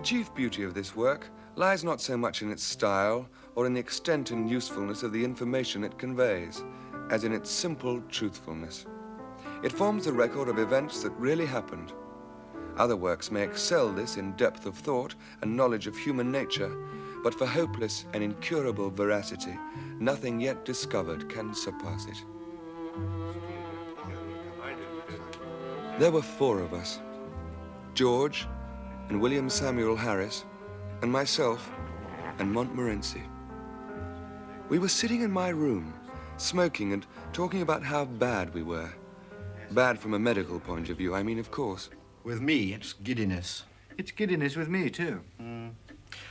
The chief beauty of this work lies not so much in its style or in the extent and usefulness of the information it conveys, as in its simple truthfulness. It forms a record of events that really happened. Other works may excel this in depth of thought and knowledge of human nature, but for hopeless and incurable veracity, nothing yet discovered can surpass it. There were four of us: George and William Samuel Harris and myself and Montmorency. We were sitting in my room, smoking and talking about how bad we were. Bad from a medical point of view, I mean, of course. With me, it's giddiness. It's giddiness with me, too.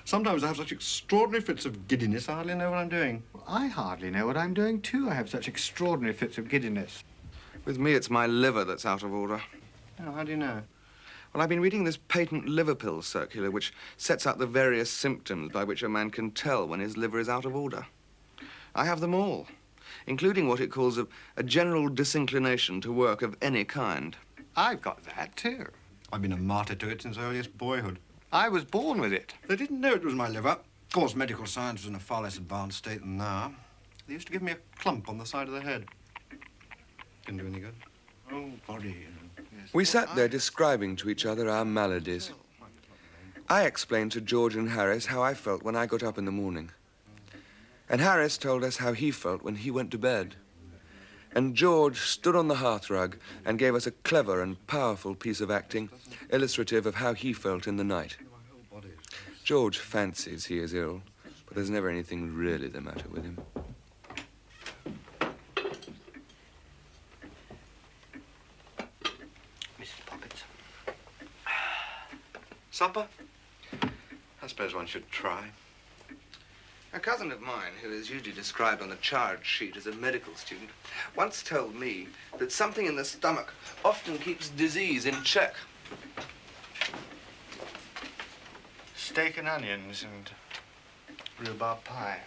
Sometimes I have such extraordinary fits of giddiness, I hardly know what I'm doing. Well, I hardly know what I'm doing, too. I have such extraordinary fits of giddiness. With me, it's my liver that's out of order. Oh, how do you know? Well, I've been reading this patent liver pill circular, which sets out the various symptoms by which a man can tell when his liver is out of order. I have them all, including what it calls a general disinclination to work of any kind. I've got that, too. I've been a martyr to it since earliest boyhood. I was born with it. They didn't know it was my liver. Of course, medical science was in a far less advanced state than now. They used to give me a clump on the side of the head. Didn't do any good. Oh, body. Yes. We sat there describing to each other our maladies. I explained to George and Harris how I felt when I got up in the morning. And Harris told us how he felt when he went to bed. And George stood on the hearthrug and gave us a clever and powerful piece of acting, illustrative of how he felt in the night. George fancies he is ill, but there's never anything really the matter with him. Mrs. Poppins. Supper? I suppose one should try. A cousin of mine, who is usually described on the charge sheet as a medical student, once told me that something in the stomach often keeps disease in check. Steak and onions and rhubarb pie.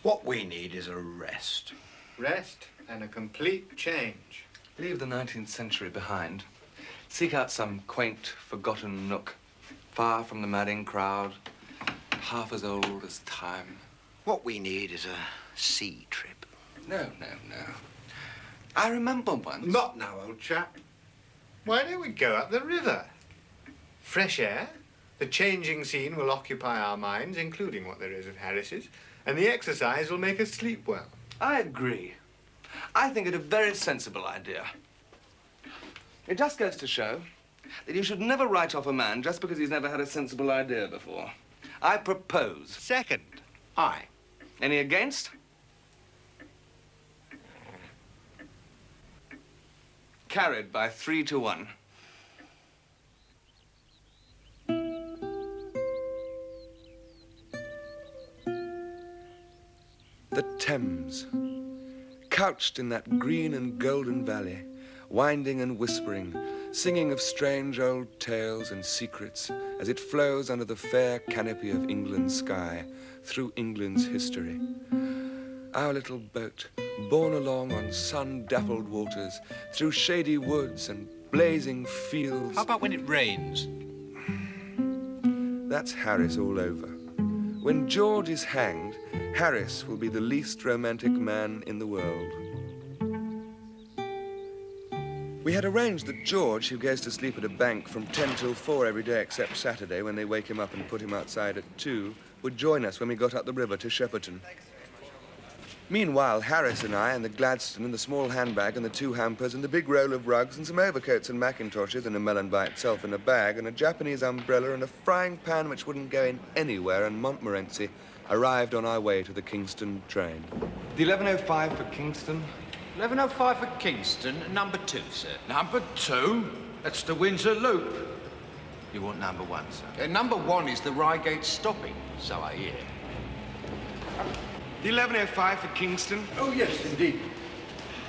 What we need is a rest. Rest and a complete change. Leave the 19th century behind. Seek out some quaint, forgotten nook, far from the madding crowd, half as old as time. What we need is a sea trip. No. I remember once... Not now, old chap. Why don't we go up the river? Fresh air, the changing scene will occupy our minds, including what there is of Harris's, and the exercise will make us sleep well. I agree. I think it a very sensible idea. It just goes to show that you should never write off a man just because he's never had a sensible idea before. I propose. Second. Aye. Any against? Carried by 3-1. The Thames, couched in that green and golden valley, winding and whispering, singing of strange old tales and secrets as it flows under the fair canopy of England's sky through England's history. Our little boat, borne along on sun-dappled waters, through shady woods and blazing fields. How about when it rains? That's Harris all over. When George is hanged, Harris will be the least romantic man in the world. We had arranged that George, who goes to sleep at a bank from 10 till 4 every day except Saturday, when they wake him up and put him outside at 2, would join us when we got up the river to Shepperton. Meanwhile, Harris and I and the Gladstone and the small handbag and the 2 hampers and the big roll of rugs and some overcoats and mackintoshes and a melon by itself in a bag and a Japanese umbrella and a frying pan which wouldn't go in anywhere and Montmorency arrived on our way to the Kingston train. The 11:05 for Kingston. 11:05 for Kingston, number 2, sir. Number 2? That's the Windsor Loop. You want number 1, sir? Number 1 is the Reigate stopping, so I hear. The 11:05 for Kingston. Oh, yes, indeed.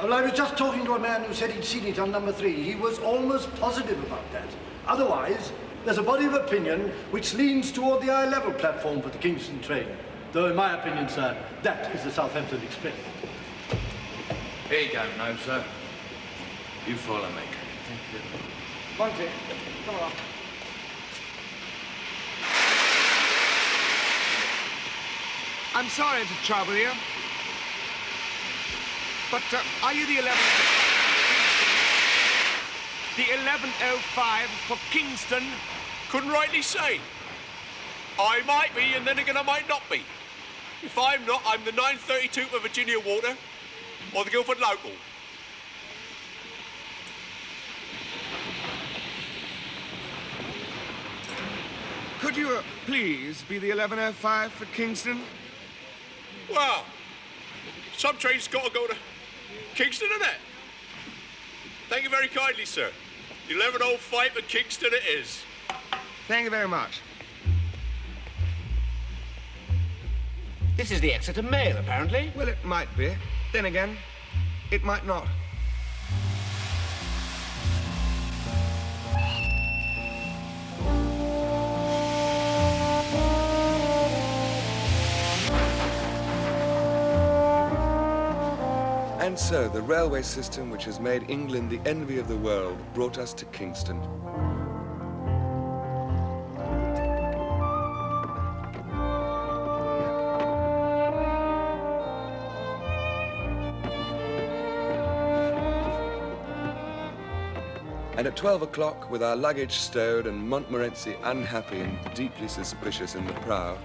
Well, I was just talking to a man who said he'd seen it on number 3. He was almost positive about that. Otherwise, there's a body of opinion which leans toward the eye-level platform for the Kingston train. Though, in my opinion, sir, that is the Southampton Express. He don't know, sir. You follow me. Thank you. Monty, come on. I'm sorry to trouble you, but are you the 1105 for Kingston? Couldn't rightly say. I might be, and then again I might not be. If I'm not, I'm the 932 for Virginia Water or the Guildford Local. Could you please be the 1105 for Kingston? Well, some trains got to go to Kingston, innit? Thank you very kindly, sir. The 1105 for Kingston it is. Thank you very much. This is the Exeter Mail, apparently. Well, it might be. Then again, it might not. And so, the railway system which has made England the envy of the world brought us to Kingston. And at 12 o'clock, with our luggage stowed and Montmorency unhappy and deeply suspicious in the prow,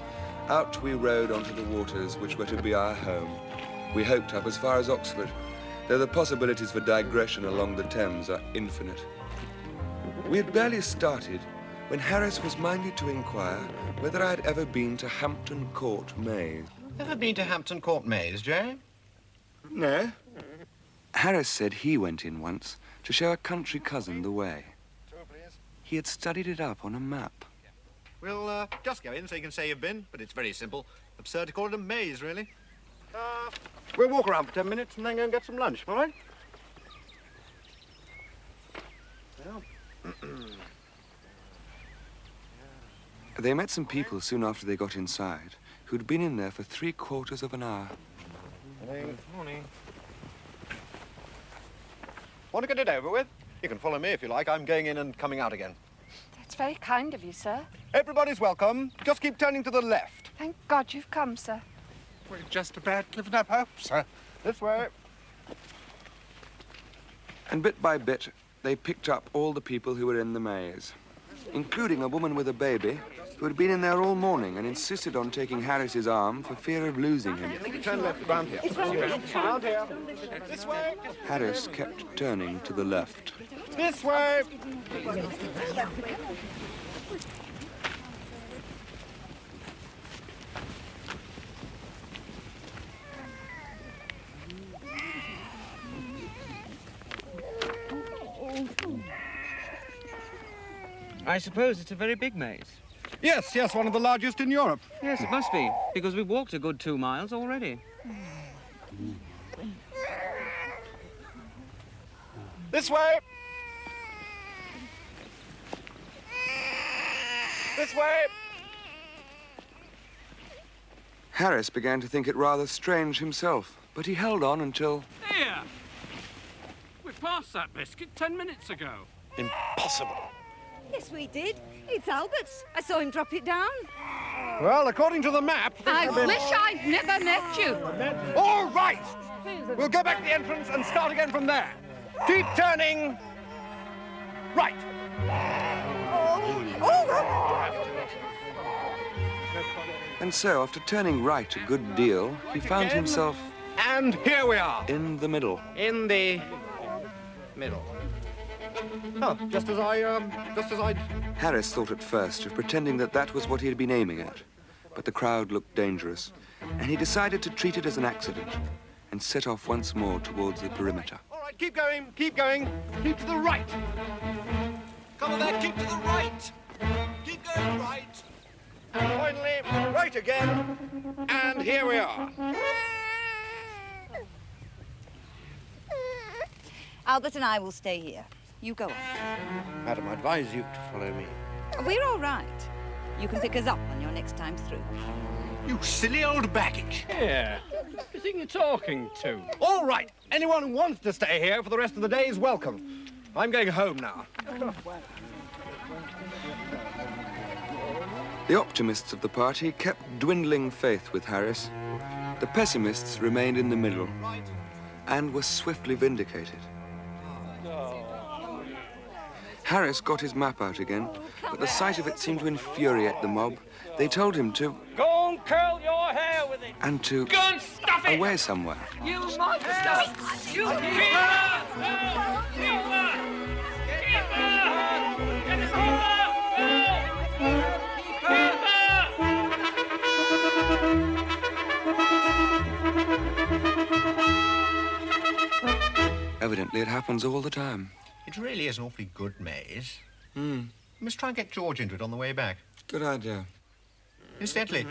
out we rode onto the waters which were to be our home. We hoped up as far as Oxford, though the possibilities for digression along the Thames are infinite. We had barely started when Harris was minded to inquire whether I had ever been to Hampton Court Maze. Ever been to Hampton Court Maze, Jay? No. Harris said he went in once to show a country cousin the way. He had studied it up on a map. We'll just go in so you can say you've been, but it's very simple. Absurd to call it a maze, really. We'll walk around for 10 minutes and then go and get some lunch, all right? They met some people soon after they got inside who'd been in there for 3/4 of an hour. Morning. Morning. Want to get it over with? You can follow me if you like. I'm going in and coming out again. That's very kind of you, sir. Everybody's welcome. Just keep turning to the left. Thank God you've come, sir. We're just about living up hope, sir. This way. And bit by bit, they picked up all the people who were in the maze, including a woman with a baby who had been in there all morning and insisted on taking Harris's arm for fear of losing him. Turn left, round here. Round here. This way. Harris kept turning to the left. This way. I suppose it's a very big maze. Yes, yes, one of the largest in Europe. Yes, it must be, because we've walked a good 2 miles already. This way. This way. Harris began to think it rather strange himself, but he held on until... There! We passed that biscuit 10 minutes ago. Impossible. Yes, we did. It's Albert's. I saw him drop it down. Well, according to the map... I wish I'd never met you. All right! We'll go back to the entrance and start again from there. Keep turning... right. And so, after turning right a good deal, he found himself... And here we are. in the middle. In the... middle. Oh, just as I'd... Harris thought at first of pretending that that was what he had been aiming at, but the crowd looked dangerous, and he decided to treat it as an accident and set off once more towards the perimeter. All right, keep going, keep going. Keep to the right. Come on there, keep to the right. Keep going right. And finally, right again. And here we are. Albert and I will stay here. You go on. Madam, I advise you to follow me. We're all right. You can pick us up on your next time through. You silly old baggage. Yeah. Who do you think you're talking to? All right. Anyone who wants to stay here for the rest of the day is welcome. I'm going home now. The optimists of the party kept dwindling faith with Harris. The pessimists remained in the middle and were swiftly vindicated. Harris got his map out again, but the sight of it seemed to infuriate the mob. They told him to... Go and curl your hair with it! And to... Go and stuff it! Away somewhere. You monster! You Evidently, it happens all the time. It really is an awfully good maze. Hmm. You must try and get George into it on the way back. Good idea. Incidentally,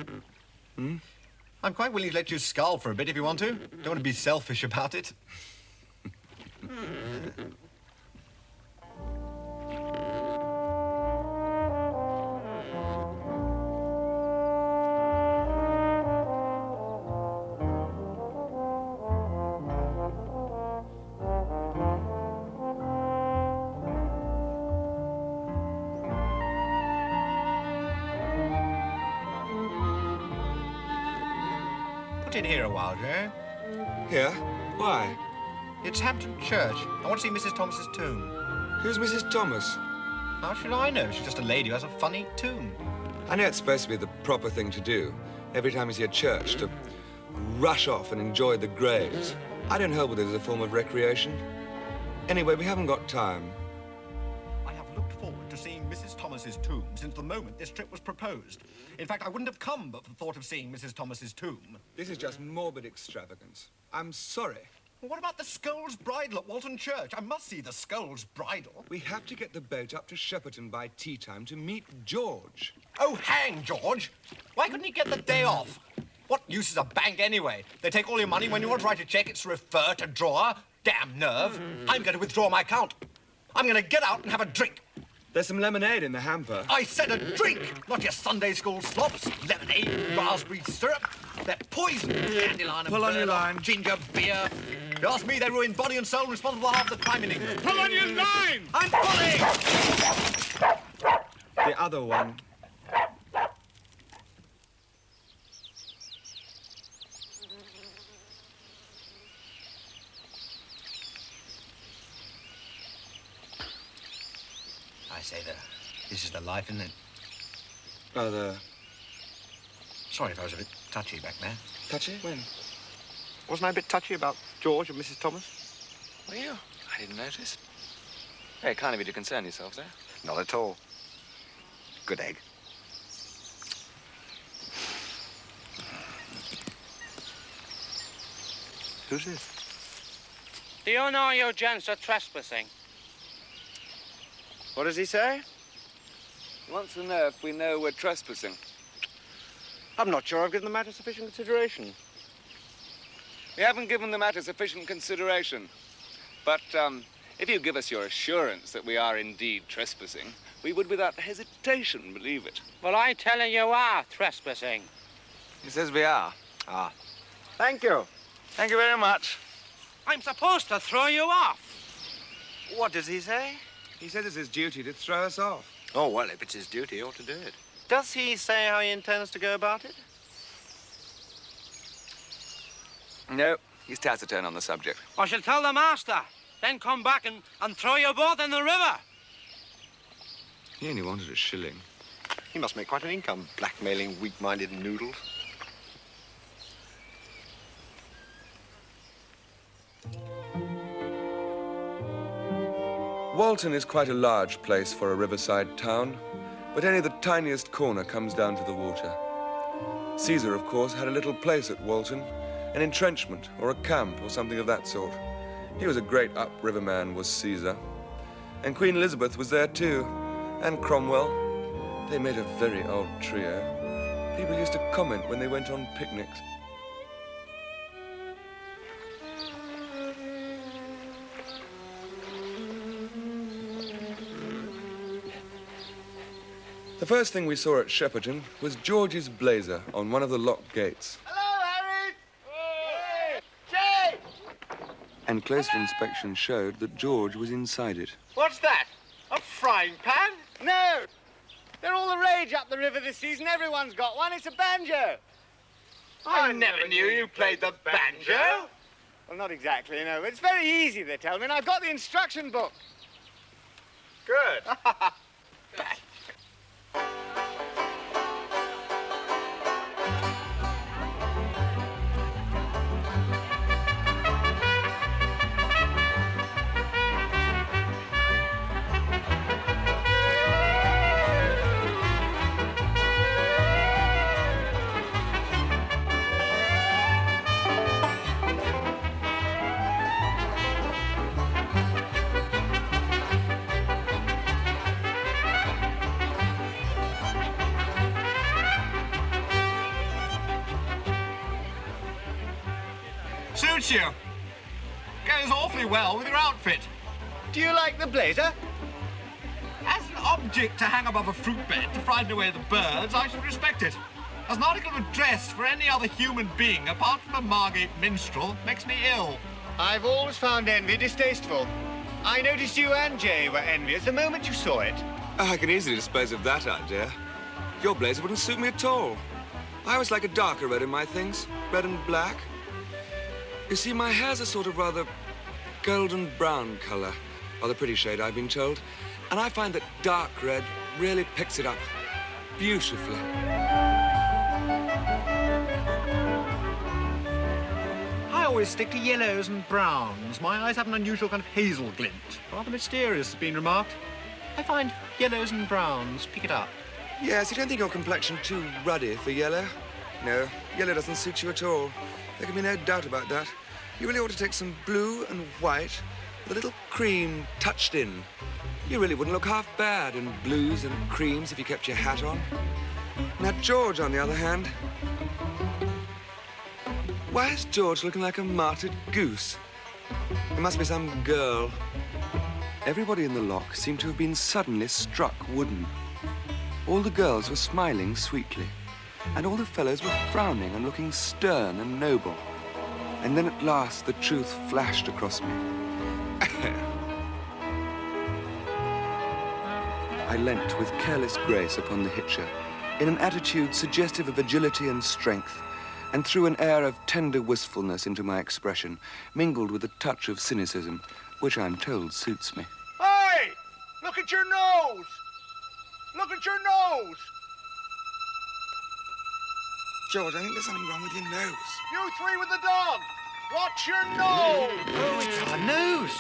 I'm quite willing to let you scull for a bit if you want to. Don't want to be selfish about it. Put in here a while, Joe. Here? Why? It's Hampton Church. I want to see Mrs. Thomas's tomb. Who's Mrs. Thomas? How should I know? She's just a lady who has a funny tomb. I know it's supposed to be the proper thing to do, every time you see a church, to rush off and enjoy the graves. I don't hold with it as a form of recreation. Anyway, we haven't got time. I have looked forward to seeing Mrs. Thomas's tomb since the moment this trip was proposed. In fact, I wouldn't have come but for the thought of seeing Mrs. Thomas's tomb. This is just morbid extravagance. I'm sorry. Well, what about the Scold's Bridal at Walton Church? I must see the Scold's Bridal. We have to get the boat up to Shepperton by tea time to meet George. Oh, hang George. Why couldn't he get the day off? What use is a bank anyway? They take all your money. When you want to write a check, it's refer to drawer. Damn nerve. I'm going to withdraw my account. I'm going to get out and have a drink. There's some lemonade in the hamper. I said a drink, not your Sunday school slops. Lemonade, raspberry syrup. They're poison. Dandelion and Pull on your burdock, line. ginger beer. You ask me, they ruin body and soul, responsible for half the crime in England. Pull on your line! I'm pulling! The other one. I say this is the life, isn't it? Rather Sorry if I was a bit touchy back there. touchy? When? Wasn't I a bit touchy about George and Mrs. Thomas? Were you? I didn't notice. Very kind of you to concern yourself, sir. Not at all. Good egg. Who's this? Do you know you gents are trespassing? What does he say? He wants to know if we know we're trespassing. I'm not sure I've given the matter sufficient consideration. We haven't given the matter sufficient consideration. But if you give us your assurance that we are indeed trespassing, we would without hesitation believe it. Well, I tell you, you are trespassing. He says we are. Ah. Thank you. Thank you very much. I'm supposed to throw you off. What does he say? He says it's his duty to throw us off. Oh, well, if it's his duty, he ought to do it. Does he say how he intends to go about it? No, he's taciturn on the subject. I shall tell the master, then come back and throw you both in the river. He only wanted a shilling. He must make quite an income, blackmailing weak-minded noodles. Walton is quite a large place for a riverside town, but only the tiniest corner comes down to the water. Caesar, of course, had a little place at Walton, an entrenchment or a camp or something of that sort. He was a great upriver man, was Caesar. And Queen Elizabeth was there too, and Cromwell. They made a very odd trio. People used to comment when they went on picnics. The first thing we saw at Shepperton was George's blazer on one of the locked gates. Hello, Harry! Hey! Jay! And closer inspection showed that George was inside it. What's that? A frying pan? No! They're all the rage up the river this season. Everyone's got one. It's a banjo. I never knew you played the banjo. Well, not exactly, you know. But it's very easy, they tell me, and I've got the instruction book. Good. Suits you. Goes awfully well with your outfit. Do you like the blazer? As an object to hang above a fruit bed to frighten away the birds, I should respect it. As an article of dress for any other human being, apart from a Margate minstrel, makes me ill. I've always found envy distasteful. I noticed you and Jay were envious the moment you saw it. I can easily dispose of that idea. Your blazer wouldn't suit me at all. I always like a darker red in my things, red and black. You see, my hair's a sort of rather golden brown colour, rather pretty shade, I've been told. And I find that dark red really picks it up beautifully. I always stick to yellows and browns. My eyes have an unusual kind of hazel glint. Rather mysterious, has been remarked. I find yellows and browns pick it up. Yes, you don't think your complexion too ruddy for yellow? No, yellow doesn't suit you at all. There can be no doubt about that. You really ought to take some blue and white with a little cream touched in. You really wouldn't look half bad in blues and creams if you kept your hat on. Now, George, on the other hand... Why is George looking like a martyred goose? It must be some girl. Everybody in the lock seemed to have been suddenly struck wooden. All the girls were smiling sweetly, and all the fellows were frowning and looking stern and noble. And then at last the truth flashed across me. I leant with careless grace upon the hitcher, in an attitude suggestive of agility and strength, and threw an air of tender wistfulness into my expression, mingled with a touch of cynicism, which I'm told suits me. Hey! Look at your nose! Look at your nose! George, I think there's something wrong with your nose. You three with the dog! Watch your nose! Oh, it's our nose!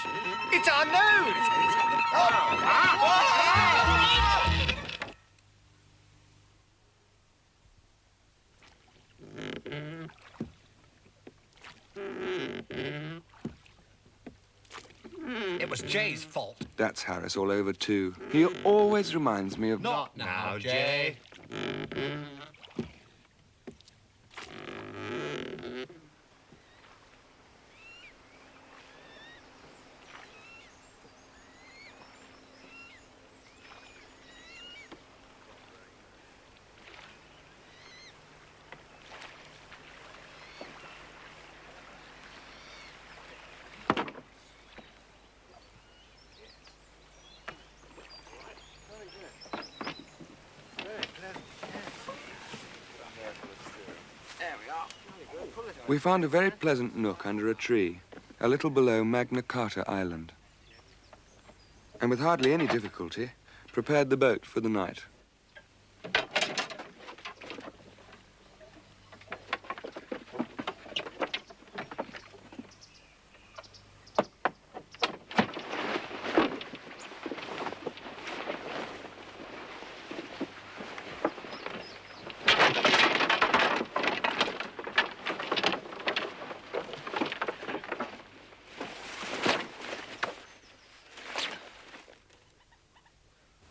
It's our nose! It was Jay's fault. That's Harris all over, too. He always reminds me of... Not now, Jay. We found a very pleasant nook under a tree, a little below Magna Carta Island. And with hardly any difficulty, prepared the boat for the night.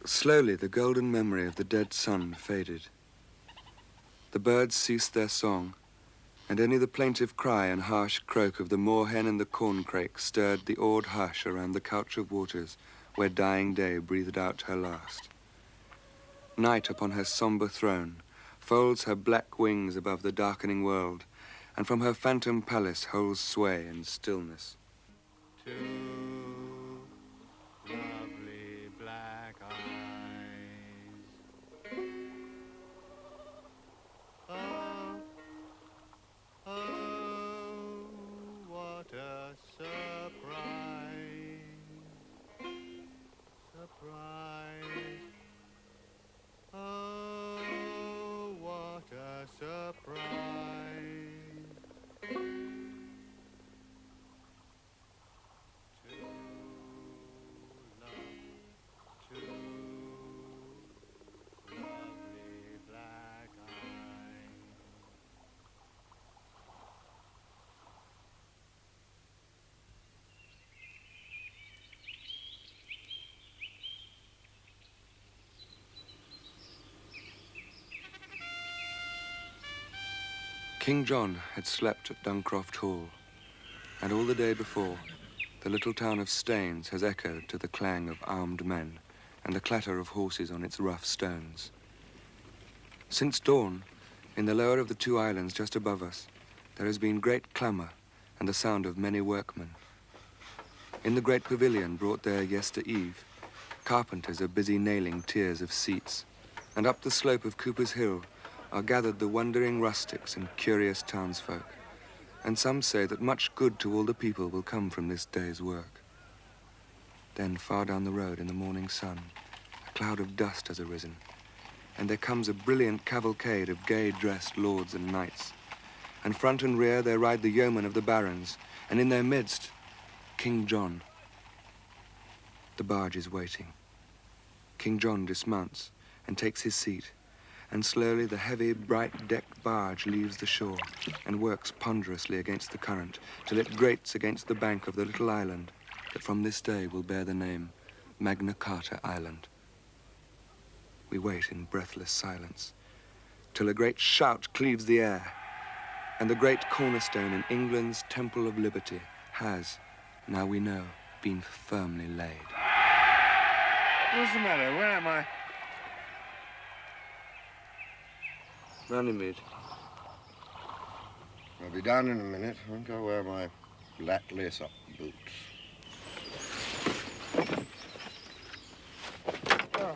Slowly, the golden memory of the dead sun faded. The birds ceased their song, and only the plaintive cry and harsh croak of the moorhen and the corncrake stirred the awed hush around the couch of waters where dying day breathed out her last. Night upon her sombre throne folds her black wings above the darkening world, and from her phantom palace holds sway in stillness. Two lovely black eyes. Oh, oh, what a surprise. Surprise. Oh, what a surprise. King John had slept at Duncroft Hall, and all the day before, the little town of Staines has echoed to the clang of armed men and the clatter of horses on its rough stones. Since dawn, in the lower of the two islands just above us, there has been great clamour and the sound of many workmen. In the great pavilion brought there yester eve, carpenters are busy nailing tiers of seats, and up the slope of Cooper's Hill are gathered the wondering rustics and curious townsfolk, and some say that much good to all the people will come from this day's work. Then far down the road in the morning sun, a cloud of dust has arisen, and there comes a brilliant cavalcade of gay-dressed lords and knights, and front and rear there ride the yeomen of the barons, and in their midst, King John. The barge is waiting. King John dismounts and takes his seat, and slowly the heavy, bright-decked barge leaves the shore and works ponderously against the current till it grates against the bank of the little island that from this day will bear the name Magna Carta Island. We wait in breathless silence till a great shout cleaves the air, and the great cornerstone in England's Temple of Liberty has, now we know, been firmly laid. What's the matter? Where am I? Runnymede. I'll be down in a minute. I'll go wear my black lace-up boots.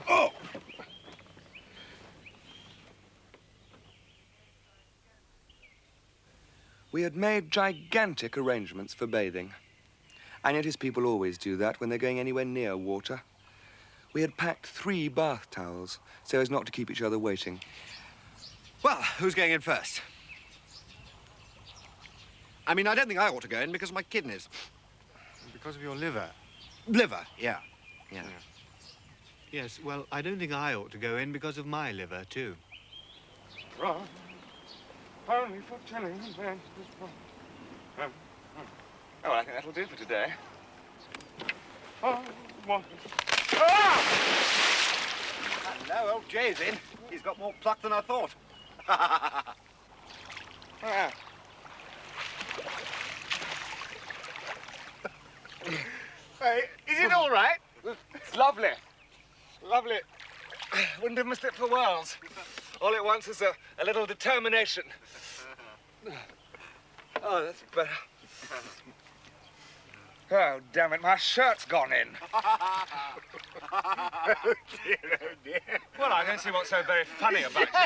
Oh! We had made gigantic arrangements for bathing. I notice people always do that when they're going anywhere near water. We had packed 3 bath towels so as not to keep each other waiting. Well, who's going in first? I mean, I don't think I ought to go in because of my kidneys. Because of your liver? Liver, yeah. Yes, well, I don't think I ought to go in because of my liver, too. Right. Only for telling them. Oh, I think that'll do for today. Oh, what? Ah! Hello, old Jay's in. He's got more pluck than I thought. Ah. Hey, is it all right? It's lovely. Lovely. Wouldn't have missed it for worlds. All it wants is a little determination. Oh, that's better. Oh, damn it, my shirt's gone in. Oh, dear, oh, dear. Well, I don't see what's so very funny about it. Oh,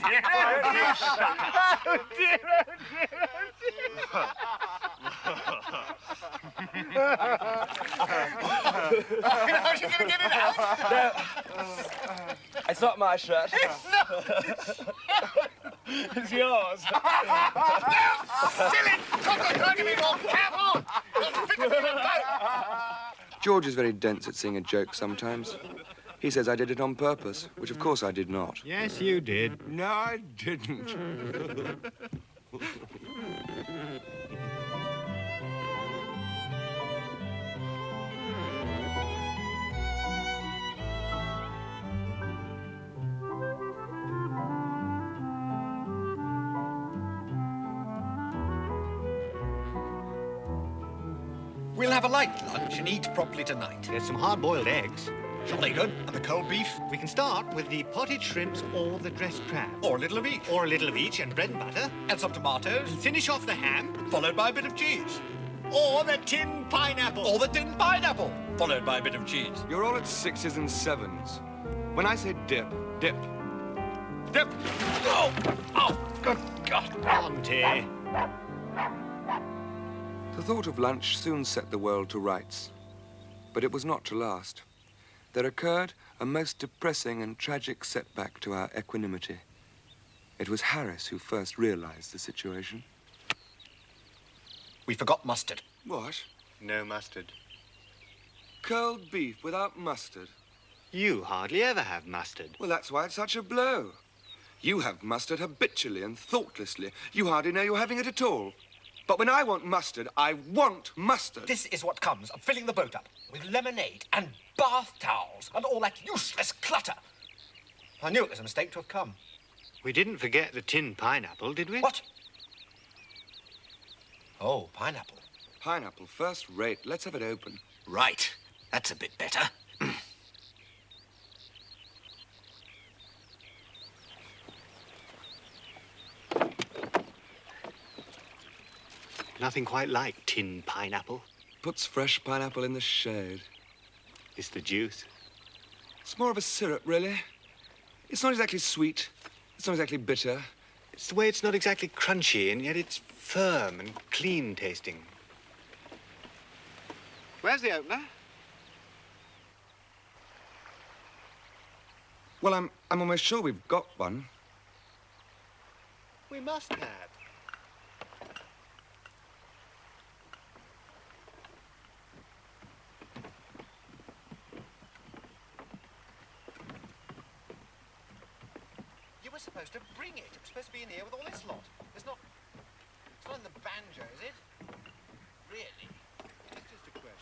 dear, oh, dear. Oh, dear, oh, dear, How are you going to get it out? No. It's not my shirt. It's yours. No, silly! Don't give me more careful! George is very dense at seeing a joke sometimes. He says I did it on purpose, which of course I did not. Yes, you did. No, I didn't. We'll have a light lunch and eat properly tonight. There's some hard-boiled eggs. Jolly good. And the cold beef? We can start with the potted shrimps or the dressed crab. Or a little of each. Or a little of each, and bread and butter. And some tomatoes. And finish off the ham. Followed by a bit of cheese. Or the tin pineapple. Or the tin pineapple. Followed by a bit of cheese. You're all at 6s and 7s. When I say dip, dip. Dip! Oh! Oh! Good God! Auntie. The thought of lunch soon set the world to rights. But it was not to last. There occurred a most depressing and tragic setback to our equanimity. It was Harris who first realized the situation. We forgot mustard. What? No mustard. Cold beef without mustard? You hardly ever have mustard. Well, that's why it's such a blow. You have mustard habitually and thoughtlessly. You hardly know you're having it at all. But when I want mustard, I want mustard. This is what comes of filling the boat up with lemonade and bath towels and all that useless clutter. I knew it was a mistake to have come. We didn't forget the tin pineapple, did we? What? Oh, pineapple. Pineapple, first rate. Let's have it open. Right. That's a bit better. Nothing quite like tin pineapple. Puts fresh pineapple in the shade. It's the juice. It's more of a syrup, really. It's not exactly sweet. It's not exactly bitter. It's the way it's not exactly crunchy, and yet it's firm and clean tasting. Where's the opener? Well, I'm almost sure we've got one. We must have. You were supposed to bring it. It was supposed to be in here with all this lot. It's not in the banjo, is it? Really? It's just a question.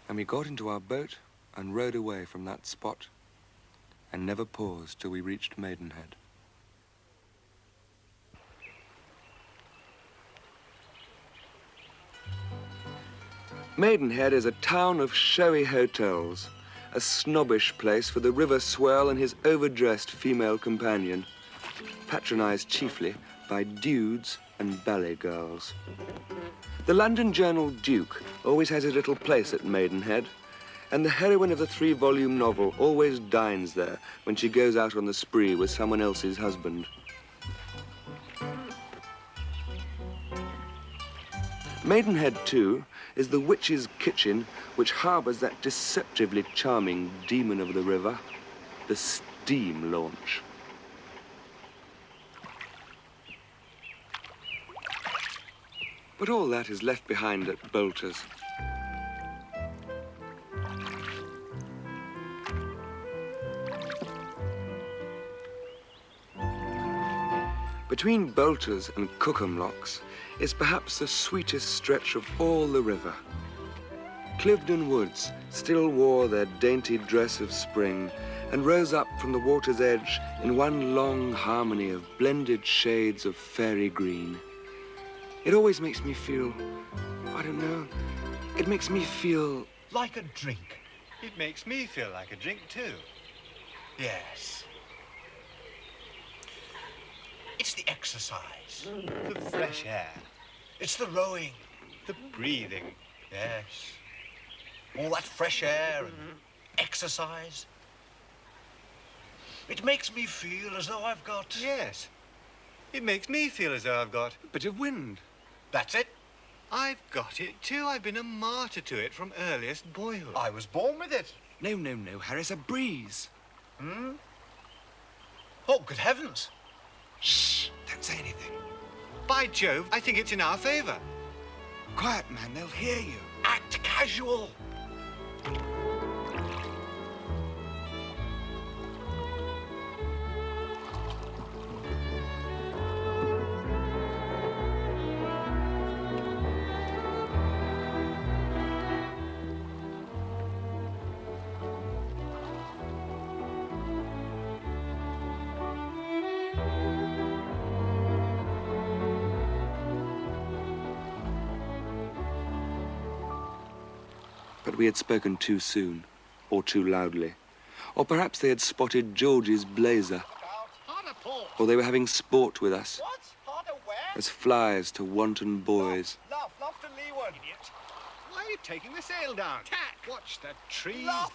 And we got into our boat and rowed away from that spot and never paused till we reached Maidenhead. Maidenhead is a town of showy hotels, a snobbish place for the river swirl and his overdressed female companion, patronised chiefly by dudes and ballet girls. The London Journal Duke always has his little place at Maidenhead, and the heroine of the 3-volume novel always dines there when she goes out on the spree with someone else's husband. Maidenhead, too, is the witch's kitchen which harbours that deceptively charming demon of the river, the steam launch. But all that is left behind at Bolter's. Between Bolter's and Cookham Locks is perhaps the sweetest stretch of all the river. Cliveden Woods still wore their dainty dress of spring and rose up from the water's edge in one long harmony of blended shades of fairy green. It always makes me feel, I don't know, it makes me feel... Like a drink. It makes me feel like a drink too. Yes. It's the exercise. The fresh air. It's the rowing. The breathing. Yes. All that fresh air and exercise. It makes me feel as though I've got... Yes. It makes me feel as though I've got... a bit of wind. That's it. I've got it too. I've been a martyr to it from earliest boyhood. I was born with it. No, no, no, Harris, a breeze. Hmm? Oh, good heavens. Shh, don't say anything. By Jove, I think it's in our favour. Quiet, man, they'll hear you. Act casual. But we had spoken too soon, or too loudly. Or perhaps they had spotted George's blazer. Or they were having sport with us. What? Harder where? As flies to wanton boys. Loft to leeward. Idiot. Why are you taking the sail down? Tack. Watch the trees. Loft.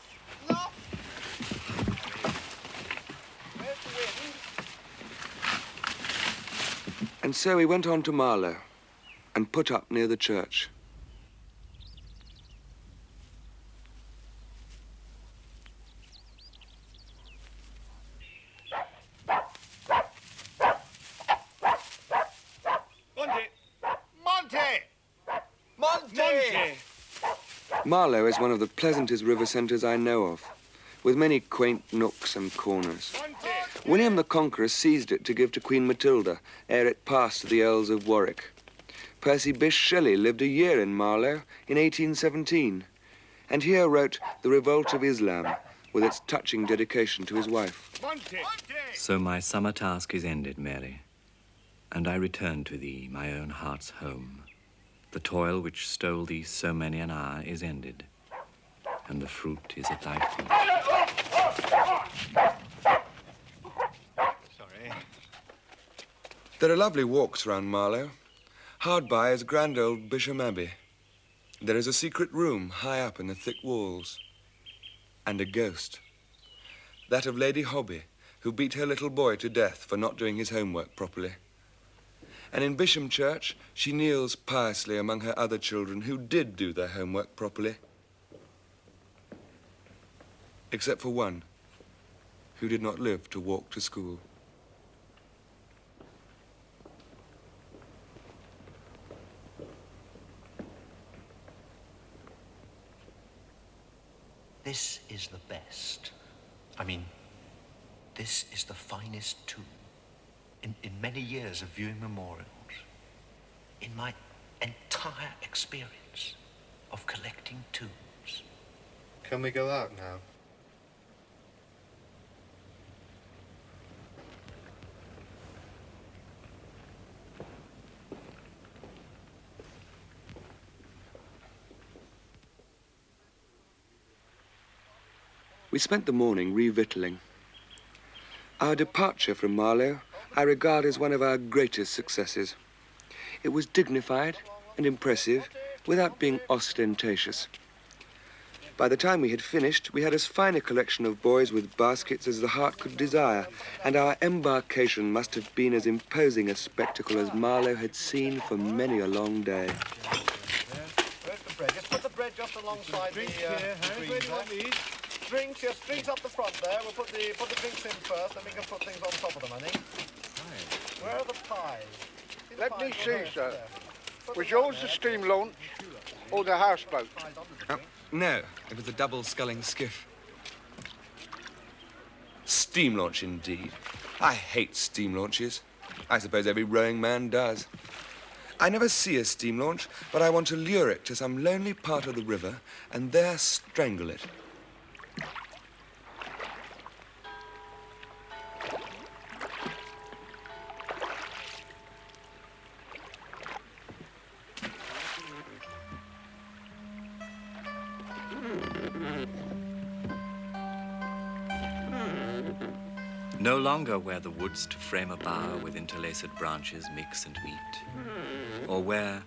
Where's the wind? And so we went on to Marlow and put up near the church. Marlow is one of the pleasantest river centres I know of, with many quaint nooks and corners. William the Conqueror seized it to give to Queen Matilda ere it passed to the Earls of Warwick. Percy Bysshe Shelley lived a year in Marlow in 1817, and here wrote The Revolt of Islam, with its touching dedication to his wife. So my summer task is ended, Mary, and I return to thee, my own heart's home. The toil which stole thee so many an hour is ended, and the fruit is at thy feet. Sorry. There are lovely walks round Marlow. Hard by is grand old Bisham Abbey. There is a secret room high up in the thick walls. And a ghost. That of Lady Hobby, who beat her little boy to death for not doing his homework properly. And in Bisham Church, she kneels piously among her other children who did do their homework properly. Except for one, who did not live to walk to school. This is the best. I mean, this is the finest tomb. In many years of viewing memorials, in my entire experience of collecting tombs. Can we go out now? We spent the morning revictualling. Our departure from Marlow I regard as one of our greatest successes. It was dignified and impressive without being ostentatious. By the time we had finished, we had as fine a collection of boys with baskets as the heart could desire, and our embarkation must have been as imposing a spectacle as Marlow had seen for many a long day. Where's the bread? Just put the bread just alongside the greens there. Drinks, yes, drinks up the front there. We'll put the drinks in first, then we can put things on top of them, I think. Where are the pies? Let me see, sir. Was yours the steam launch or the houseboat? No, it was a double-sculling skiff. Steam launch, indeed. I hate steam launches. I suppose every rowing man does. I never see a steam launch, but I want to lure it to some lonely part of the river and there strangle it. No longer where the woods to frame a bower with interlaced branches mix and meet, or where,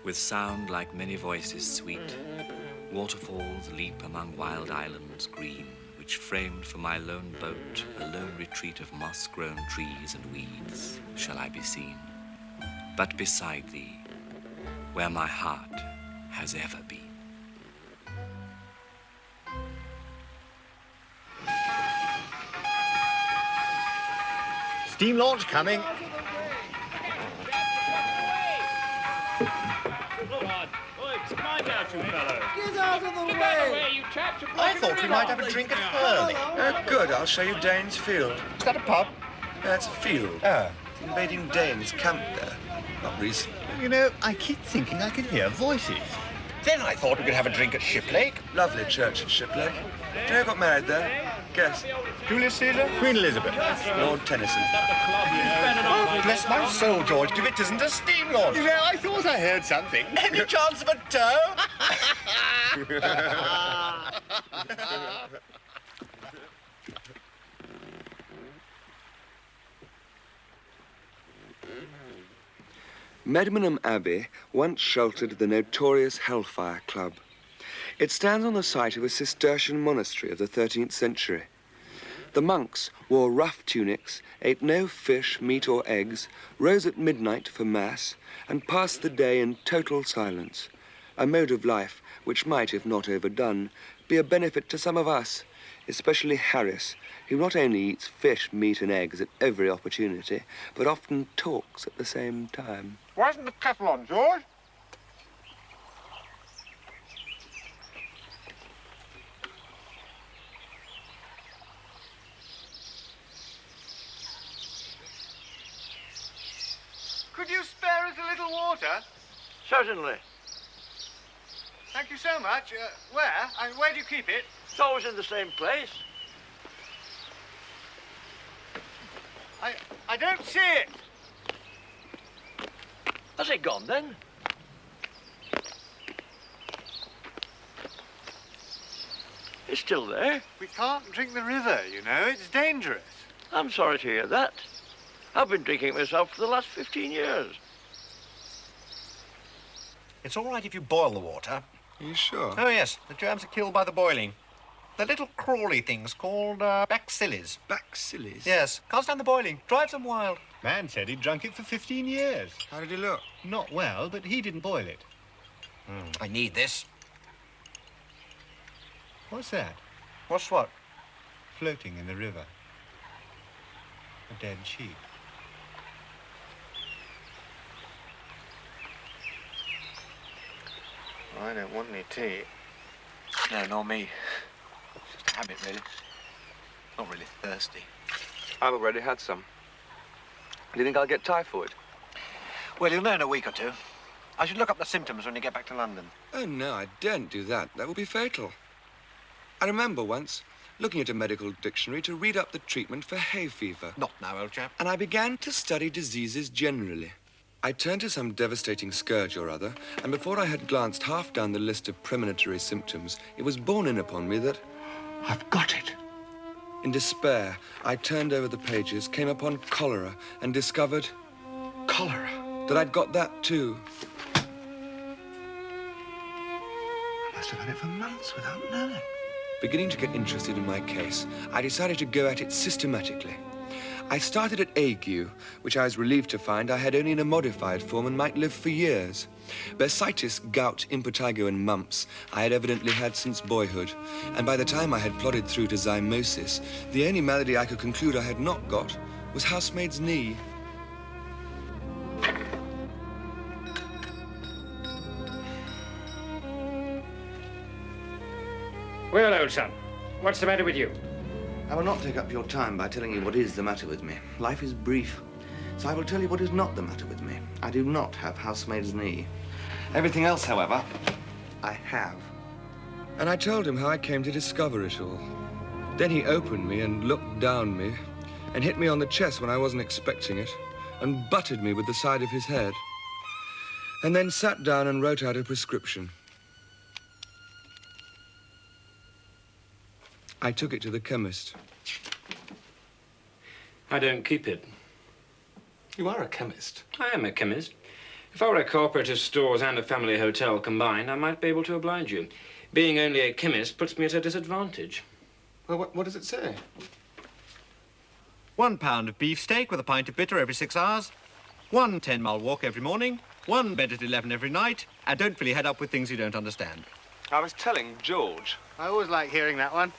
with sound like many voices sweet, waterfalls leap among wild islands green, which framed for my lone boat a lone retreat of moss-grown trees and weeds, shall I be seen, but beside thee, where my heart has ever been. Steam launch coming. I thought we might have a drink at Hurley. Oh, good. I'll show you Danes Field. Is that a pub? That's a field. Oh. Invading Danes camped there. Not recently. You know, I keep thinking I can hear voices. Then I thought we could have a drink at Shiplake. Lovely church at Shiplake. Do you know who got married there? Guess. Julius Caesar? Queen Elizabeth. Lord Tennyson. Oh, bless my soul, George. If it isn't a steam launch. You know, I thought I heard something. Any chance of a tow? Medmenham Abbey once sheltered the notorious Hellfire Club. It stands on the site of a Cistercian monastery of the 13th century. The monks wore rough tunics, ate no fish, meat or eggs, rose at midnight for Mass, and passed the day in total silence, a mode of life which might, if not overdone, be a benefit to some of us, especially Harris, who not only eats fish, meat and eggs at every opportunity, but often talks at the same time. Why isn't the kettle on, George? Could you spare us a little water? Certainly. Thank you so much. Where? And where do you keep it? It's always in the same place. I don't see it. Has it gone then? It's still there. We can't drink the river, you know. It's dangerous. I'm sorry to hear that. I've been drinking it myself for the last 15 years. It's all right if you boil the water. Are you sure? Oh, yes. The germs are killed by the boiling. They're little crawly things called bacilles. Bacilles? Yes. Can't stand the boiling. Drives them wild. Man said he'd drunk it for 15 years. How did he look? Not well, but he didn't boil it. I need this. What's that? What's what? Floating in the river. A dead sheep. I don't want any tea. No, nor me. It's just a habit, really. Not really thirsty. I've already had some. Do you think I'll get typhoid? Well, you'll know in a week or two. I should look up the symptoms when you get back to London. Oh, no, I daren't do that. That would be fatal. I remember once looking at a medical dictionary to read up the treatment for hay fever. Not now, old chap. And I began to study diseases generally. I turned to some devastating scourge or other, and before I had glanced half down the list of premonitory symptoms, it was borne in upon me that I've got it. In despair, I turned over the pages, came upon cholera, and discovered... Cholera? That I'd got that too. I must have had it for months without knowing. Beginning to get interested in my case, I decided to go at it systematically. I started at ague, which I was relieved to find I had only in a modified form and might live for years. Bursitis, gout, impetigo, and mumps I had evidently had since boyhood, and by the time I had plodded through to zymosis, the only malady I could conclude I had not got was housemaid's knee. Well, old son, what's the matter with you? I will not take up your time by telling you what is the matter with me. Life is brief, so I will tell you what is not the matter with me. I do not have housemaid's knee. Everything else, however, I have. And I told him how I came to discover it all. Then he opened me and looked down me and hit me on the chest when I wasn't expecting it and butted me with the side of his head. And then sat down and wrote out a prescription. I took it to the chemist. I don't keep it. You are a chemist. I am a chemist. If I were a cooperative stores and a family hotel combined, I might be able to oblige you. Being only a chemist puts me at a disadvantage. Well, what does it say? 1 pound of beefsteak with a pint of bitter every 6 hours. 1 10-mile walk every morning. 1 bed at 11 every night. And don't fill your head up with things you don't understand. I was telling George. I always like hearing that one.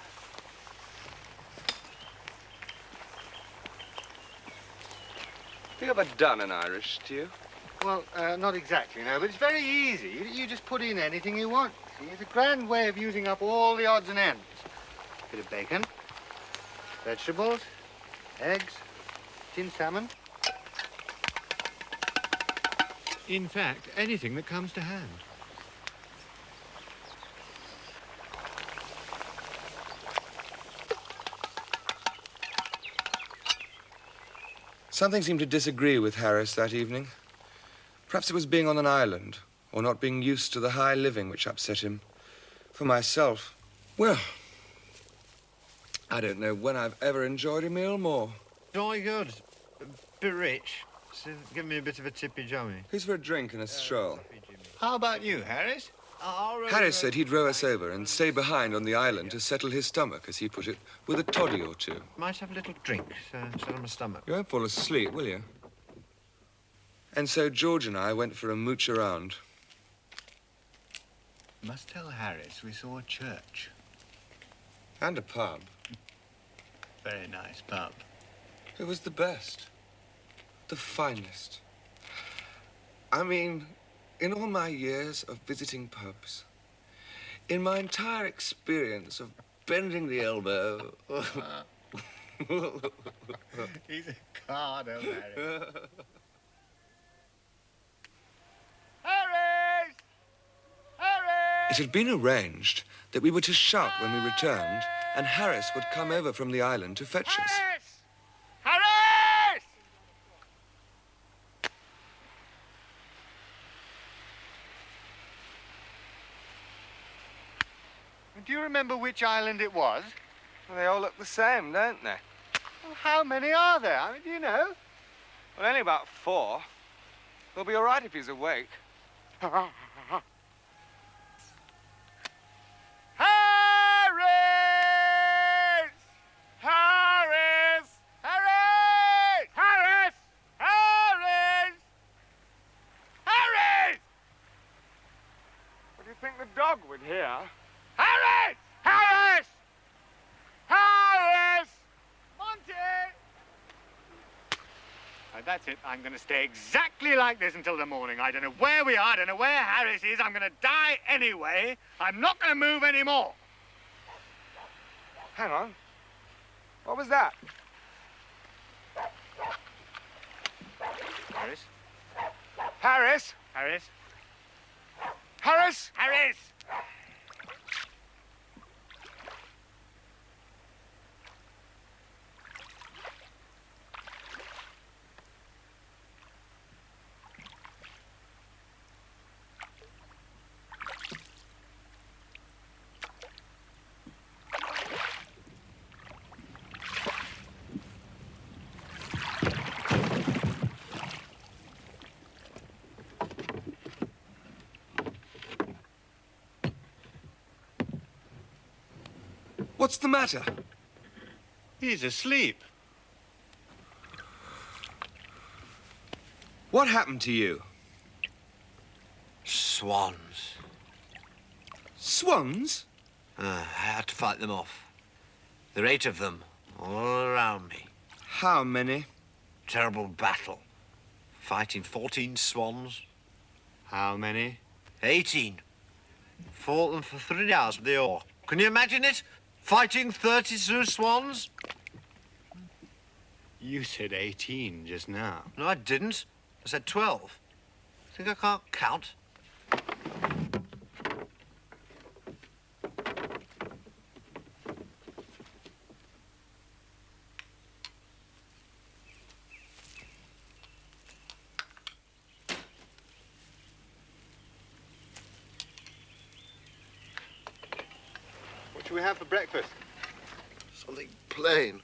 Have you ever done an Irish stew? Well, not exactly, no, but it's very easy. You just put in anything you want. See, it's a grand way of using up all the odds and ends. Bit of bacon, vegetables, eggs, tinned salmon. In fact, anything that comes to hand. Something seemed to disagree with Harris that evening. Perhaps it was being on an island, or not being used to the high living which upset him. For myself, well, I don't know when I've ever enjoyed a meal more. Jolly good. Bit rich. So give me a bit of a tippy Johnny. Who's for a drink and a stroll? How about you, Harris? Harris said he'd row us over and stay behind on the island to settle his stomach, as he put it, with a toddy or two. Might have a little drink, settle my stomach. You won't fall asleep, will you? And so George and I went for a mooch around. Must tell Harris we saw a church. And a pub. Very nice pub. It was the best. The finest. I mean, in all my years of visiting pubs, in my entire experience of bending the elbow... He's a card, old Harris. Harris! Harris! It had been arranged that we were to shout when we returned, and Harris would come over from the island to fetch us. Harris! Do you remember which island it was? Well, they all look the same, don't they? Well, how many are there? I mean, do you know? Well, only about 4. We'll be all right if he's awake. Harris! Harris! Harris! Harris! Harris! Harris! What do you think the dog would hear? Harris! Harris! Harris! Monty! That's it. I'm going to stay exactly like this until the morning. I don't know where we are. I don't know where Harris is. I'm going to die anyway. I'm not going to move anymore. Hang on. What was that? Harris? Harris? Harris? Harris? Harris! What's the matter? He's asleep. What happened to you? Swans. Swans? I had to fight them off. There are 8 of them all around me. How many? Terrible battle. Fighting 14 swans. How many? 18. Fought them for 3 hours with the oar. Can you imagine it? Fighting 32 swans? You said 18 just now. No, I didn't. I said 12. Think I can't count? What should we have for breakfast? Something plain.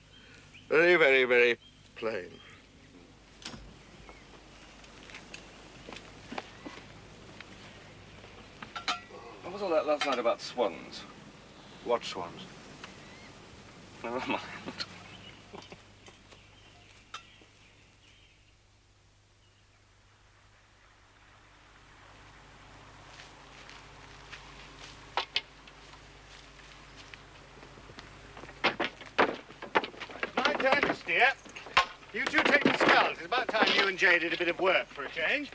Very, very, very plain. What was all that last night about swans? What swans? Never mind. My turn to steer. You two take the sculls. It's about time you and Jay did a bit of work for a change.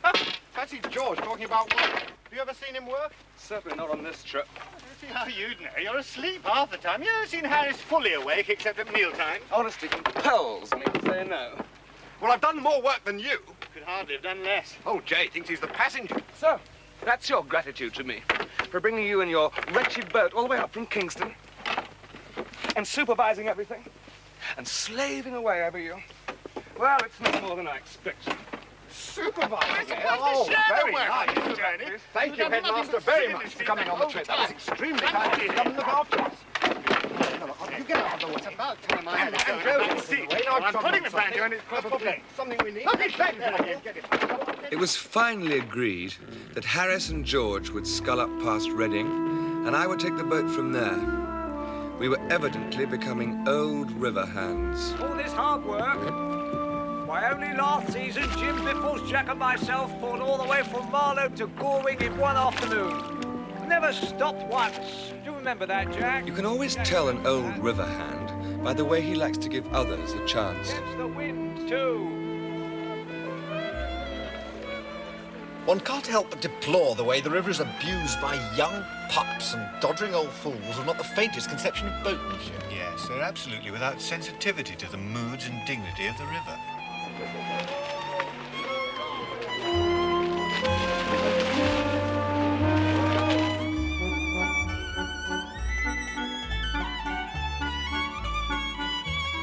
Fancy George talking about work. Have you ever seen him work? Certainly not on this trip. I don't see how you'd know. You're asleep half the time. You ever seen Harris fully awake except at mealtime? Honesty compels me to say no. Well, I've done more work than you. Could hardly have done less. Oh, Jay thinks he's the passenger. So, that's your gratitude to me for bringing you and your wretched boat all the way up from Kingston and supervising everything and slaving away over you. Well, it's no more than I expected. Supervising? Oh, very very nice, nice. Jenny. Thank you, Headmaster, very much for coming on the trip. That was extremely kind of you to come and look after us. You get out of the way. It's about time I had And Joe, I'm putting the banjo in its proper place. Something we need. Look, he's back there again. Get it. It was finally agreed that Harris and George would scull up past Reading, and I would take the boat from there. We were evidently becoming old river hands. All this hard work? Why, only last season, Jim Biffles, Jack and myself fought all the way from Marlow to Goring in one afternoon. Never stopped once. Do you remember that, Jack? You can always tell an old river hand by the way he likes to give others a chance. Against the wind, too. One can't help but deplore the way the river is abused by young pups and doddering old fools who've not the faintest conception of boatmanship. Yes, they're absolutely without sensitivity to the moods and dignity of the river.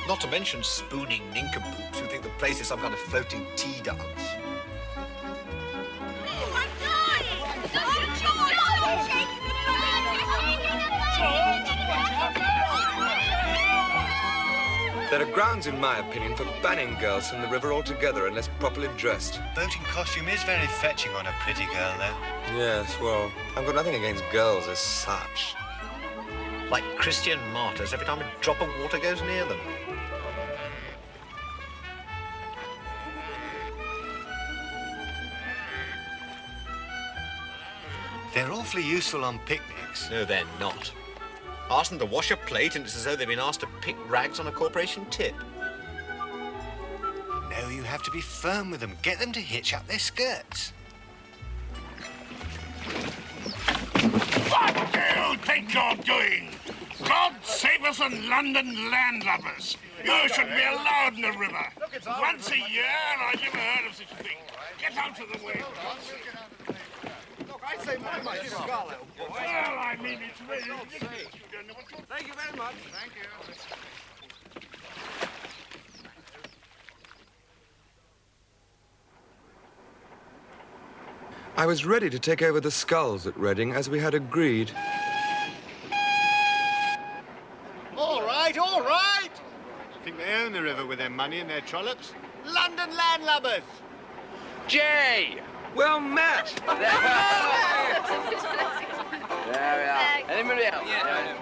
Not to mention spooning nincompoops who think the place is some kind of floating tea dance. There are grounds, in my opinion, for banning girls from the river altogether unless properly dressed. Boating costume is very fetching on a pretty girl, though. Yes, well, I've got nothing against girls as such. Like Christian martyrs every time a drop of water goes near them. They're awfully useful on picnics. No, they're not. Ask them to wash a plate and it's as though they've been asked to pick rags on a corporation tip. No, you have to be firm with them. Get them to hitch up their skirts. What do you think you're doing? God save us and London landlubbers. You shouldn't be allowed in the river. Once a year, I never heard of such a thing. Get out of the way. Look, I say my skull, old boy. Well, I mean, it's really ridiculous. You don't know what you're... Thank you very much. Thank you. I was ready to take over the sculls at Reading as we had agreed. All right, all right. Think they own the river with their money and their trollops? London landlubbers. Jay! Well met! There we are. Anybody else? Yeah.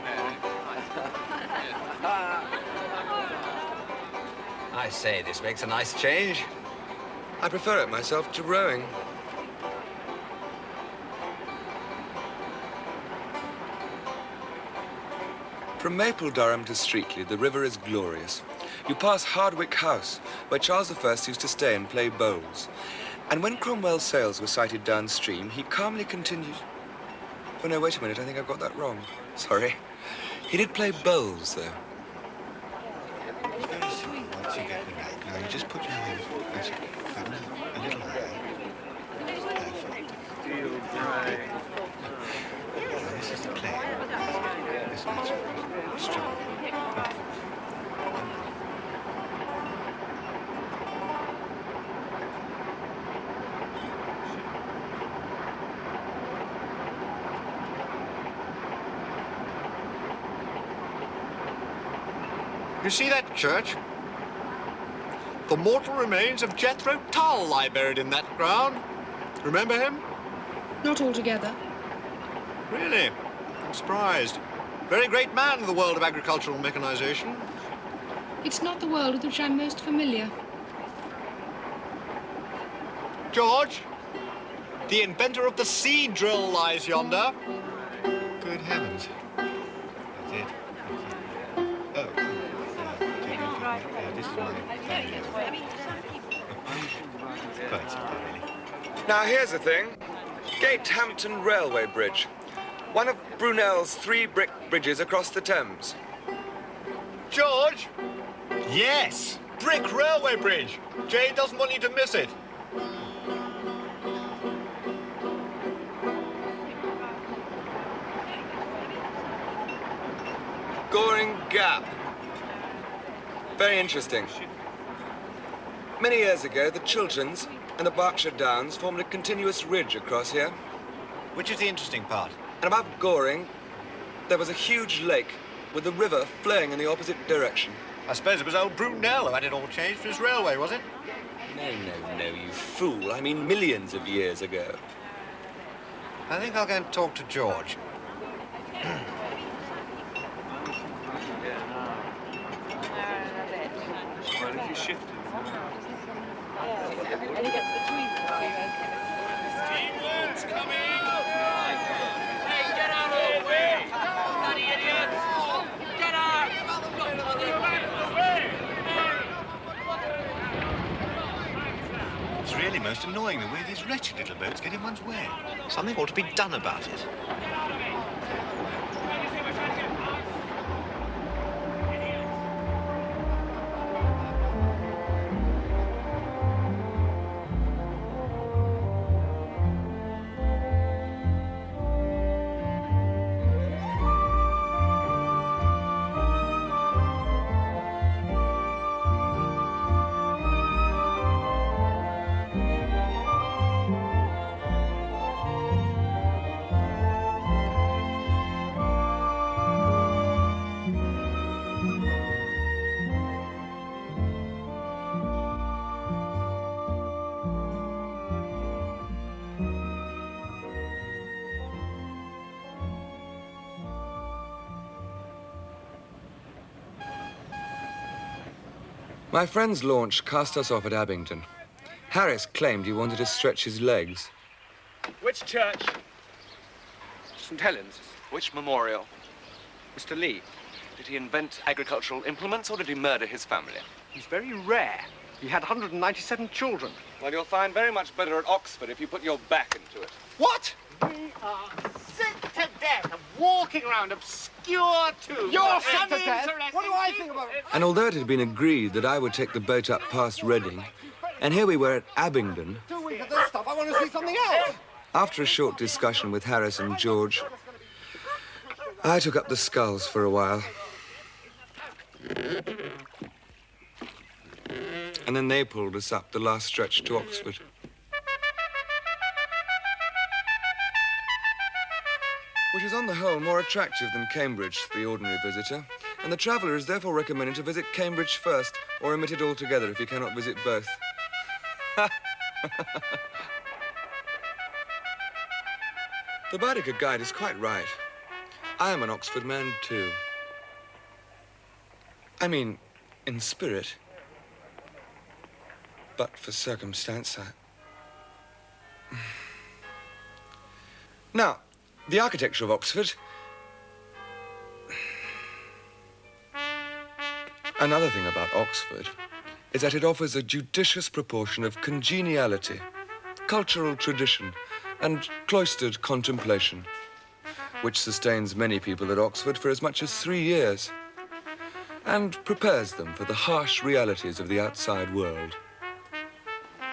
I say, this makes a nice change. I prefer it myself to rowing. From Maple Durham to Streatley, the river is glorious. You pass Hardwick House, where Charles I used to stay and play bowls. And when Cromwell's sails were sighted downstream, he calmly continued... Oh, no, wait a minute, I think I've got that wrong. Sorry. He did play bowls, though. Very simple. Once you get the right. Now, you just put your hands... That's it. A little higher. Perfect. Now, this is the play. This makes it strong. Wonderful. You see that church? The mortal remains of Jethro Tull lie buried in that ground. Remember him? Not altogether. Really? I'm surprised. Very great man in the world of agricultural mechanization. It's not the world with which I'm most familiar. George, the inventor of the seed drill lies yonder. Good heavens. That's it. Oh. This is my quite simple, really. Now, here's the thing. Gatehampton Railway Bridge. One of Brunel's 3 brick bridges across the Thames. George? Yes, brick railway bridge. Jay doesn't want you to miss it. Goring Gap. Very interesting. Many years ago, the Chilterns and the Berkshire Downs formed a continuous ridge across here. Which is the interesting part? And above Goring, there was a huge lake with the river flowing in the opposite direction. I suppose it was old Brunel who had it all changed for his railway, was it? No, you fool. I mean millions of years ago. I think I'll go and talk to George. Well, if you shift it. Steamboat's coming! Hey, get out of the way! Bloody idiots! Get out! It's really most annoying the way these wretched little boats get in one's way. Something ought to be done about it. My friend's launch cast us off at Abingdon. Harris claimed he wanted to stretch his legs. Which church? St. Helens. Which memorial? Mr. Lee, did he invent agricultural implements or did he murder his family? He's very rare. He had 197 children. Well, you'll find very much better at Oxford if you put your back into it. What? We are sick to death of walking around obscure tombs. You're sick to death? uninteresting What do I think about it? And although it had been agreed that I would take the boat up past Reading, and here we were at Abingdon, Doing for this stuff, I want to see something else. after a short discussion with Harris and George, I took up the sculls for a while. And then they pulled us up the last stretch to Oxford. Which is on the whole more attractive than Cambridge to the ordinary visitor, and the traveller is therefore recommended to visit Cambridge first, or omit it altogether if he cannot visit both. The Baedeker guide is quite right. I am an Oxford man too. I mean, in spirit. but for circumstance, Now, the architecture of Oxford. Another thing about Oxford is that it offers a judicious proportion of congeniality, cultural tradition, and cloistered contemplation, which sustains many people at Oxford for as much as 3 years, and prepares them for the harsh realities of the outside world.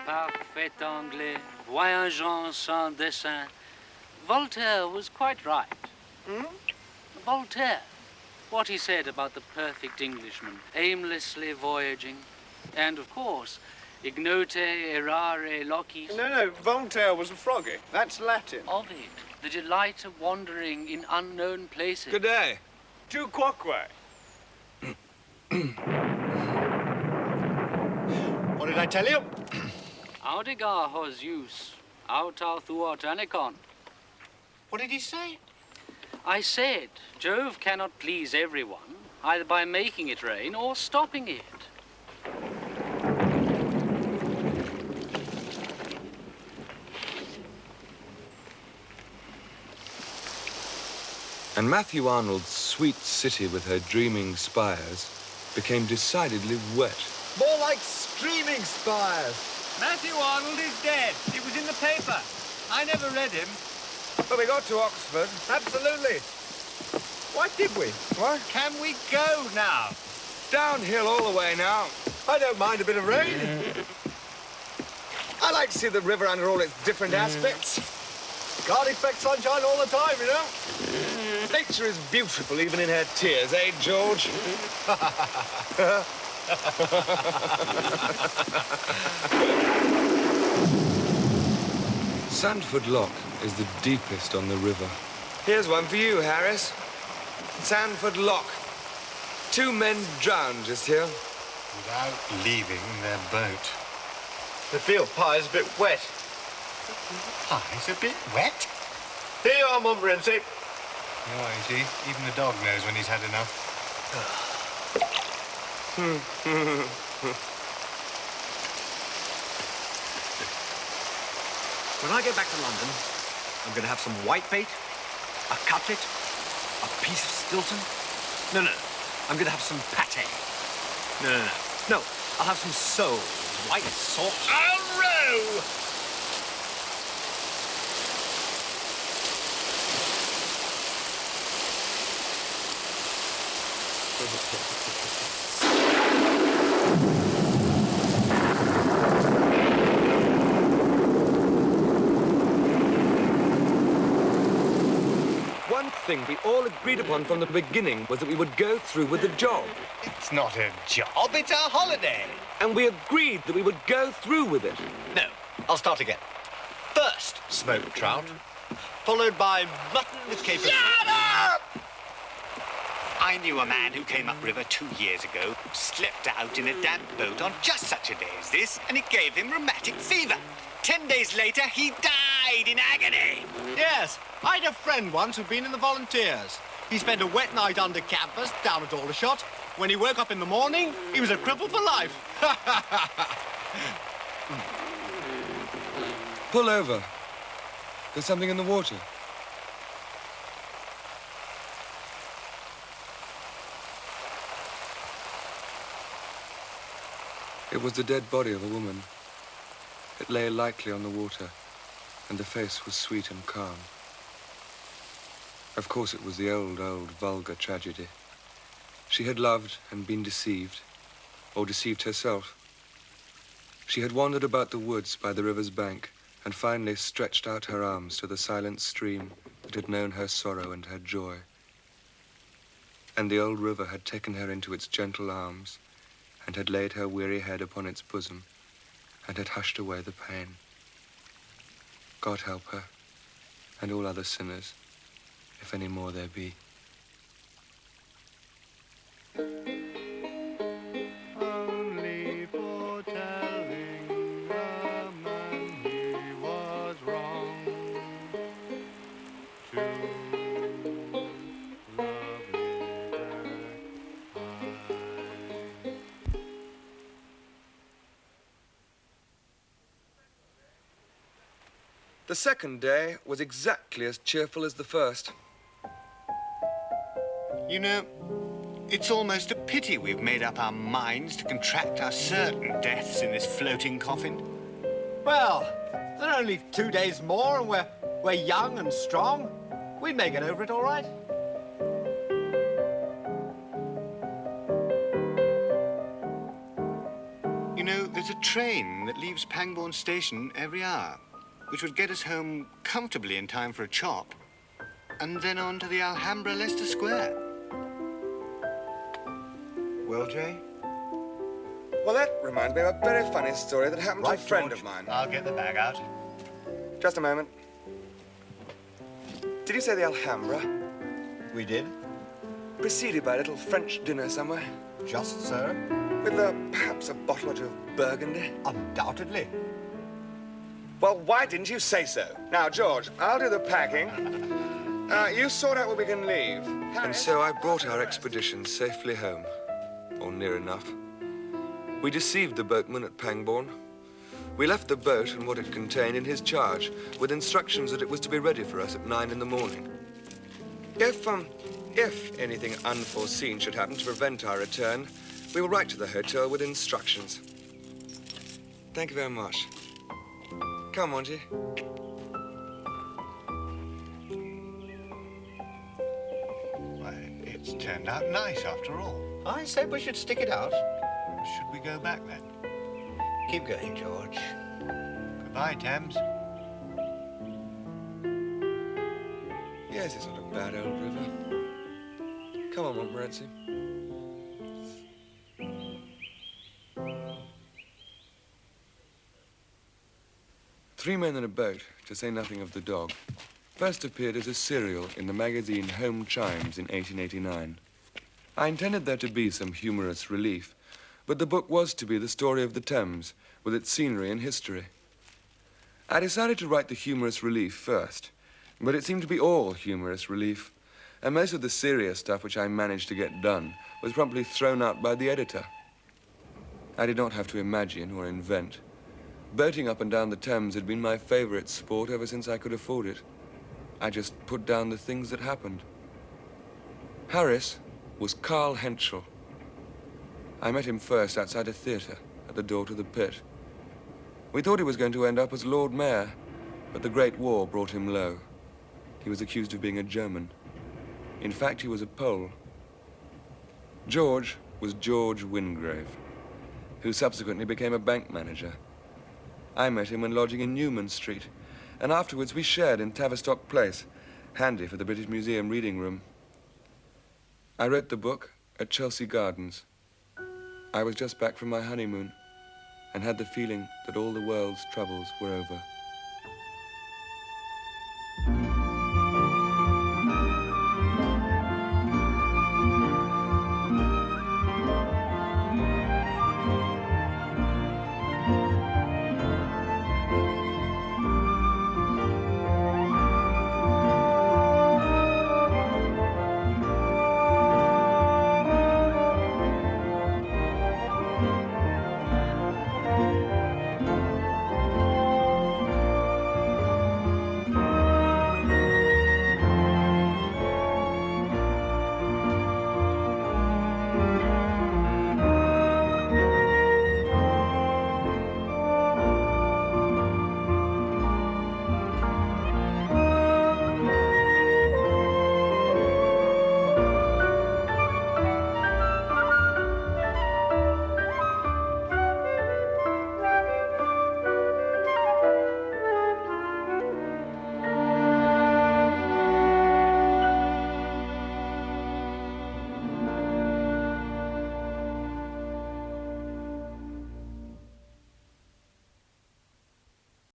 Parfait anglais, voyageant sans dessin. Voltaire was quite right. Voltaire. What he said about the perfect Englishman, aimlessly voyaging. And, of course, ignote errare locis. No, Voltaire was a froggy. That's Latin. Of it, the delight of wandering in unknown places. Good day. Tu quoque. What did I tell you? Audigar hos jus, autar thuot anicon. What did he say? I said, Jove cannot please everyone, either by making it rain or stopping it. And Matthew Arnold's sweet city with her dreaming spires became decidedly wet. More like streaming spires. Matthew Arnold is dead. It was in the paper. I never read him. But we got to Oxford. Absolutely. Why did we? What? Can we go now? Downhill all the way now. I don't mind a bit of rain. I like to see the river under all its different aspects. Can't expect sunshine all the time, you know. Nature is beautiful even in her tears, eh, George? Sandford Lock is the deepest on the river. Here's one for you, Harris. Sandford Lock. 2 men drowned just here. Without leaving their boat. The field pie's a bit wet. Pie's a bit wet? Here you are, Montmorency. No, you see, even the dog knows when he's had enough. When I get back to London, I'm going to have some whitebait, a cutlet, a piece of Stilton. No. I'm going to have some pate. No. I'll have some soles, white sauce. I'll row! One thing we all agreed upon from the beginning was that we would go through with the job. It's not a job. It's our holiday. And we agreed that we would go through with it. No, I'll start again. First, smoked trout, followed by mutton with capers. Shut up! I knew a man who came upriver 2 years ago, slipped out in a damp boat on just such a day as this, and it gave him rheumatic fever. 10 days later, he died in agony. Yes, I had a friend once who'd been in the volunteers. He spent a wet night under campus down at Aldershot. When he woke up in the morning, he was a cripple for life. Pull over. There's something in the water. It was the dead body of a woman. It lay lightly on the water, and the face was sweet and calm. Of course, it was the old, vulgar tragedy. She had loved and been deceived, or deceived herself. She had wandered about the woods by the river's bank, and finally stretched out her arms to the silent stream that had known her sorrow and her joy. And the old river had taken her into its gentle arms, and had laid her weary head upon its bosom, and had hushed away the pain. God help her, and all other sinners, if any more there be. Only for telling a man he was wrong to love me that high. The second day was exactly as cheerful as the first. You know, it's almost a pity we've made up our minds to contract our certain deaths in this floating coffin. Well, there are only 2 days more and we're young and strong. We may get over it all right. You know, there's a train that leaves Pangbourne Station every hour, which would get us home comfortably in time for a chop, and then on to the Alhambra, Leicester Square. Well, Jay? Well, that reminds me of a very funny story that happened Right, to a friend George. of mine. I'll get the bag out. Just a moment. Did you say the Alhambra? We did. Preceded by a little French dinner somewhere? Just so. With perhaps a bottle or two of Burgundy? Undoubtedly. Well, why didn't you say so? Now, George, I'll do the packing. You sort out where we can leave. And so I brought our expedition safely home. Or near enough. We deceived the boatman at Pangbourne. We left the boat and what it contained in his charge, with instructions that it was to be ready for us at 9 in the morning. If anything unforeseen should happen to prevent our return, we will write to the hotel with instructions. Thank you very much. Come, Monty. Why, it's turned out nice after all. I said we should stick it out. Should we go back then? Keep going, George. Goodbye, Thames. Yes, it's not a bad old river. Come on, Montmorency. Three Men in a Boat, to say nothing of the dog, first appeared as a serial in the magazine Home Chimes in 1889. I intended there to be some humorous relief, but the book was to be the story of the Thames, with its scenery and history. I decided to write the humorous relief first, but it seemed to be all humorous relief, and most of the serious stuff which I managed to get done was promptly thrown out by the editor. I did not have to imagine or invent. Boating up and down the Thames had been my favorite sport ever since I could afford it. I just put down the things that happened. Harris was Carl Henschel. I met him first outside a theatre at the door to the pit. We thought he was going to end up as Lord Mayor, but the Great War brought him low. He was accused of being a German. In fact, he was a Pole. George was George Wingrave, who subsequently became a bank manager. I met him when lodging in Newman Street, and afterwards we shared in Tavistock Place, handy for the British Museum reading room. I wrote the book at Chelsea Gardens. I was just back from my honeymoon and had the feeling that all the world's troubles were over.